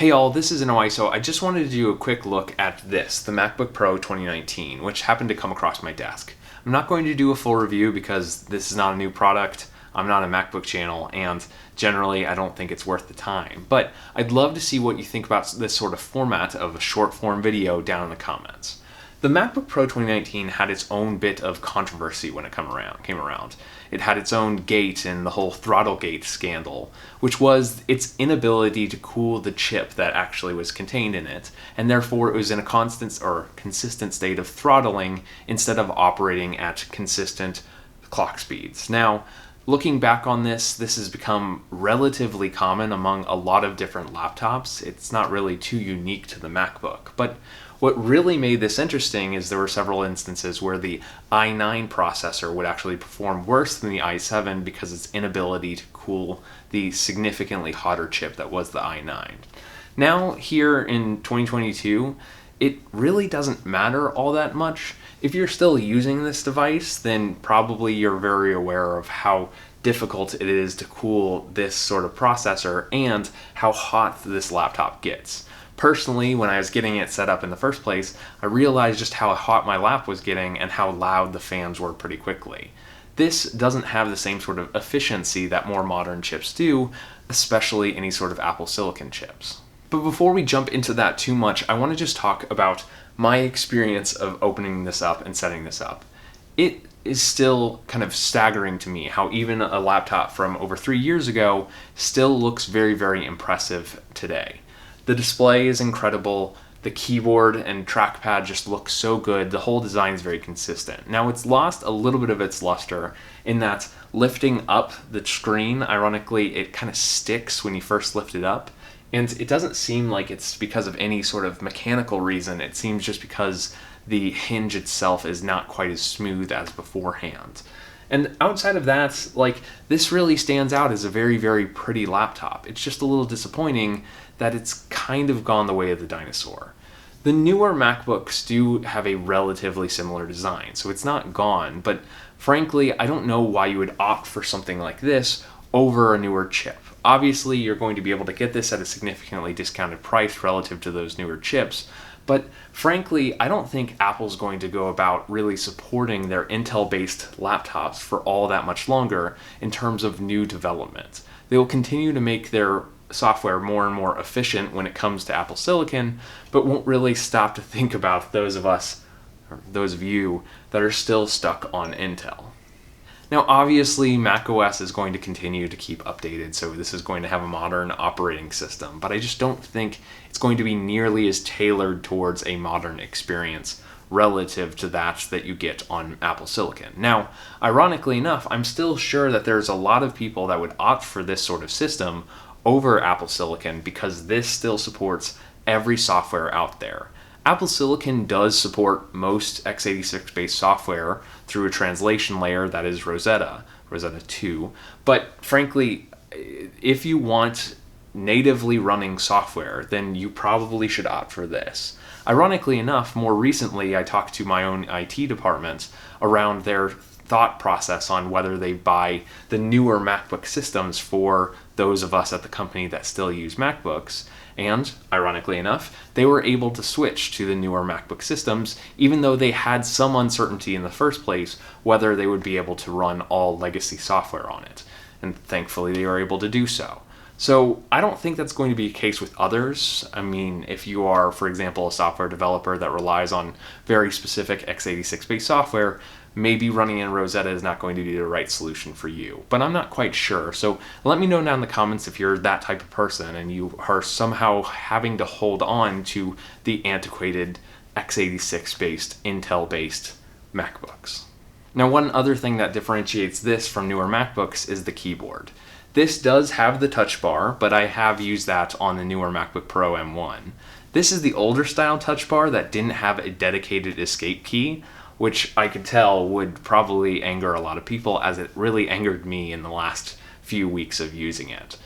Hey all, this is InnoIso. I just wanted to do a quick look at this, the MacBook Pro 2019, which happened to come across my desk. I'm not going to do a full review because this is not a new product, I'm not a MacBook channel, and generally I don't think it's worth the time. But I'd love to see what you think about this sort of format of a short form video down in the comments. The MacBook Pro 2019 had its own bit of controversy when it came around. It had its own gate in the whole Throttlegate scandal, which was its inability to cool the chip that actually was contained in it, and therefore it was in a consistent state of throttling instead of operating at consistent clock speeds. Now, looking back on this has become relatively common among a lot of different laptops. It's not really too unique to the MacBook, but what really made this interesting is there were several instances where the i9 processor would actually perform worse than the i7 because of its inability to cool the significantly hotter chip that was the i9. Now, here in 2022, it really doesn't matter all that much. If you're still using this device, then probably you're very aware of how difficult it is to cool this sort of processor and how hot this laptop gets. Personally, when I was getting it set up in the first place, I realized just how hot my lap was getting and how loud the fans were pretty quickly. This doesn't have the same sort of efficiency that more modern chips do, especially any sort of Apple Silicon chips. But before we jump into that too much, I want to just talk about my experience of opening this up and setting this up. It is still kind of staggering to me how even a laptop from over 3 years ago still looks very, very impressive today. The display is incredible, the keyboard and trackpad just look so good, the whole design is very consistent. Now, it's lost a little bit of its luster in that lifting up the screen, ironically, it kind of sticks when you first lift it up, and it doesn't seem like it's because of any sort of mechanical reason. It seems just because the hinge itself is not quite as smooth as beforehand. And outside of that, this really stands out as a very, very pretty laptop. It's just a little disappointing that it's kind of gone the way of the dinosaur. The newer MacBooks do have a relatively similar design, so it's not gone, but frankly, I don't know why you would opt for something like this over a newer chip. Obviously, you're going to be able to get this at a significantly discounted price relative to those newer chips, but frankly, I don't think Apple's going to go about really supporting their Intel-based laptops for all that much longer in terms of new development. They will continue to make their software more and more efficient when it comes to Apple Silicon, but won't really stop to think about those of us, or those of you, that are still stuck on Intel. Now, obviously, macOS is going to continue to keep updated, so this is going to have a modern operating system, but I just don't think it's going to be nearly as tailored towards a modern experience relative to that you get on Apple Silicon. Now, ironically enough, I'm still sure that there's a lot of people that would opt for this sort of system over Apple Silicon because this still supports every software out there. Apple Silicon does support most x86-based software through a translation layer that is Rosetta 2, but frankly, if you want natively running software, then you probably should opt for this. Ironically enough, more recently I talked to my own IT department around their thought process on whether they buy the newer MacBook systems for those of us at the company that still use MacBooks, and ironically enough, they were able to switch to the newer MacBook systems even though they had some uncertainty in the first place whether they would be able to run all legacy software on it, and thankfully they were able to do so. So I don't think that's going to be the case with others. I mean, if you are, for example, a software developer that relies on very specific x86-based software, maybe running in Rosetta is not going to be the right solution for you. But I'm not quite sure. So let me know down in the comments if you're that type of person and you are somehow having to hold on to the antiquated x86-based, Intel-based MacBooks. Now, one other thing that differentiates this from newer MacBooks is the keyboard. This does have the touch bar, but I have used that on the newer MacBook Pro M1. This is the older style touch bar that didn't have a dedicated escape key, which I could tell would probably anger a lot of people, as it really angered me in the last few weeks of using it.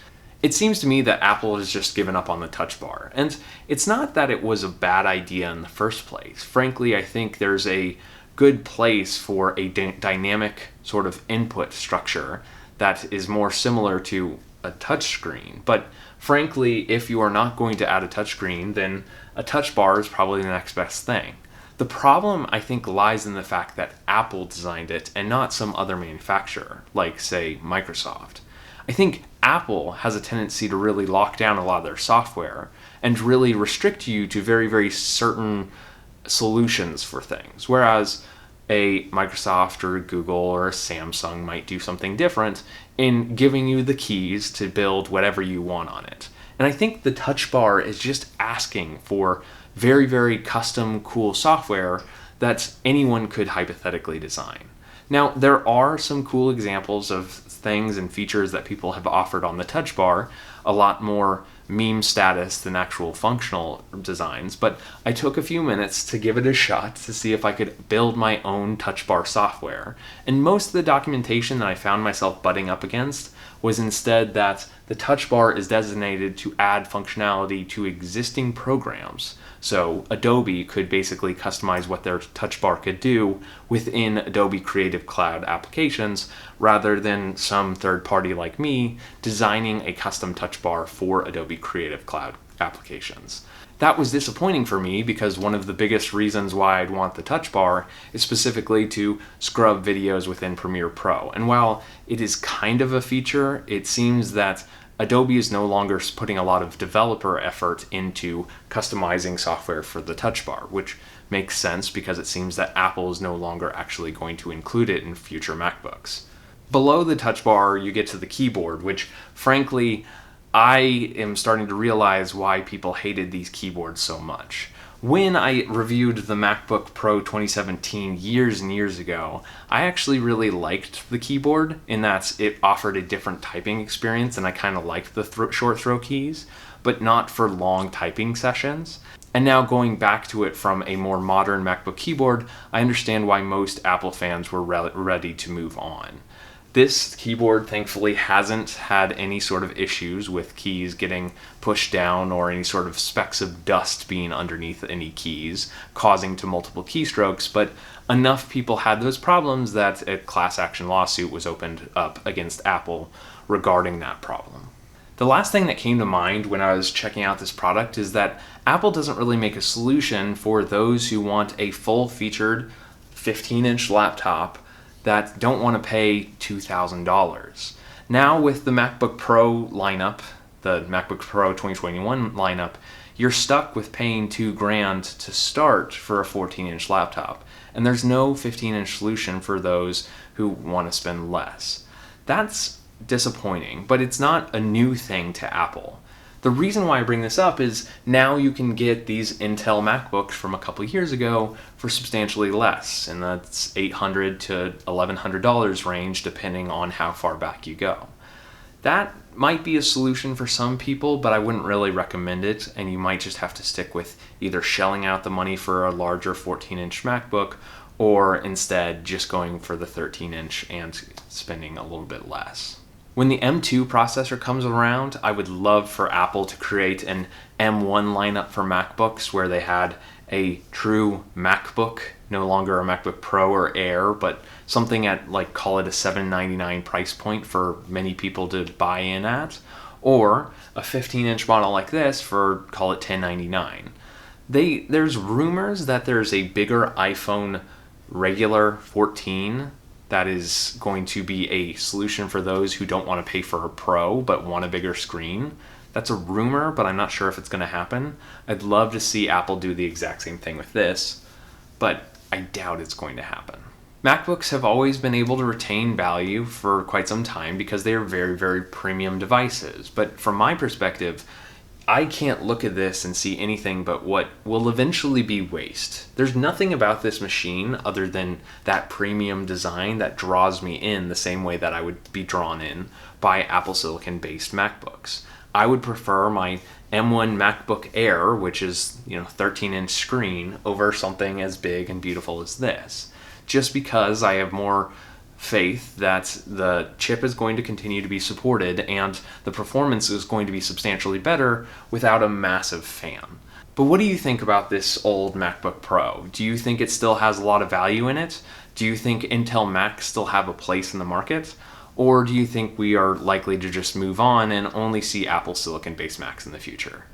It seems to me that Apple has just given up on the touch bar, and it's not that it was a bad idea in the first place. Frankly, I think there's a good place for a dynamic sort of input structure that is more similar to a touch screen. But Frankly, if you are not going to add a touchscreen, then a touch bar is probably the next best thing. The problem, I think, lies in the fact that Apple designed it and not some other manufacturer, like, say, Microsoft. I think Apple has a tendency to really lock down a lot of their software and really restrict you to very, very certain solutions for things, whereas a Microsoft or a Google or a Samsung might do something different in giving you the keys to build whatever you want on it. And I think the touch bar is just asking for very, very custom, cool software that anyone could hypothetically design. Now, there are some cool examples of things and features that people have offered on the touch bar, a lot more meme status than actual functional designs, but I took a few minutes to give it a shot to see if I could build my own touch bar software. And most of the documentation that I found myself butting up against was instead that the touch bar is designated to add functionality to existing programs. So Adobe could basically customize what their touch bar could do within Adobe Creative Cloud applications, rather than some third party like me designing a custom touch bar for Adobe Creative Cloud applications. That was disappointing for me because one of the biggest reasons why I'd want the touch bar is specifically to scrub videos within Premiere Pro. And while it is kind of a feature, it seems that Adobe is no longer putting a lot of developer effort into customizing software for the touch bar, which makes sense because it seems that Apple is no longer actually going to include it in future MacBooks. Below the touch bar, you get to the keyboard, which frankly, I am starting to realize why people hated these keyboards so much. When I reviewed the MacBook Pro 2017 years and years ago, I actually really liked the keyboard in that it offered a different typing experience, and I kind of liked the short throw keys, but not for long typing sessions. And now going back to it from a more modern MacBook keyboard, I understand why most Apple fans were ready to move on. This keyboard thankfully hasn't had any sort of issues with keys getting pushed down or any sort of specks of dust being underneath any keys, causing to multiple keystrokes, but enough people had those problems that a class action lawsuit was opened up against Apple regarding that problem. The last thing that came to mind when I was checking out this product is that Apple doesn't really make a solution for those who want a full-featured 15-inch laptop that don't want to pay $2,000. Now with the MacBook Pro lineup, the MacBook Pro 2021 lineup, you're stuck with paying $2,000 to start for a 14-inch laptop, and there's no 15-inch solution for those who want to spend less. That's disappointing, but it's not a new thing to Apple. The reason why I bring this up is now you can get these Intel MacBooks from a couple years ago for substantially less, and that's $800 to $1,100 range depending on how far back you go. That might be a solution for some people, but I wouldn't really recommend it, and you might just have to stick with either shelling out the money for a larger 14-inch MacBook or instead just going for the 13-inch and spending a little bit less. When the M2 processor comes around, I would love for Apple to create an M1 lineup for MacBooks where they had a true MacBook, no longer a MacBook Pro or Air, but something at, like, call it a $799 price point for many people to buy in at, or a 15-inch model like this for, call it $1,099. There's rumors that there's a bigger iPhone regular 14 that is going to be a solution for those who don't want to pay for a Pro but want a bigger screen. That's a rumor, but I'm not sure if it's going to happen. I'd love to see Apple do the exact same thing with this, but I doubt it's going to happen. MacBooks have always been able to retain value for quite some time because they are very, very premium devices. But from my perspective, I can't look at this and see anything but what will eventually be waste. There's nothing about this machine other than that premium design that draws me in the same way that I would be drawn in by Apple Silicon-based MacBooks. I would prefer my M1 MacBook Air, which is, 13-inch screen, over something as big and beautiful as this, just because I have more faith that the chip is going to continue to be supported and the performance is going to be substantially better without a massive fan. But what do you think about this old MacBook Pro? Do you think it still has a lot of value in it? Do you think Intel Macs still have a place in the market? Or do you think we are likely to just move on and only see Apple Silicon-based Macs in the future?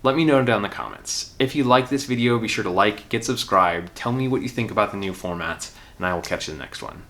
Let me know down in the comments. If you like this video, be sure to like, get subscribed, tell me what you think about the new formats, and I will catch you in the next one.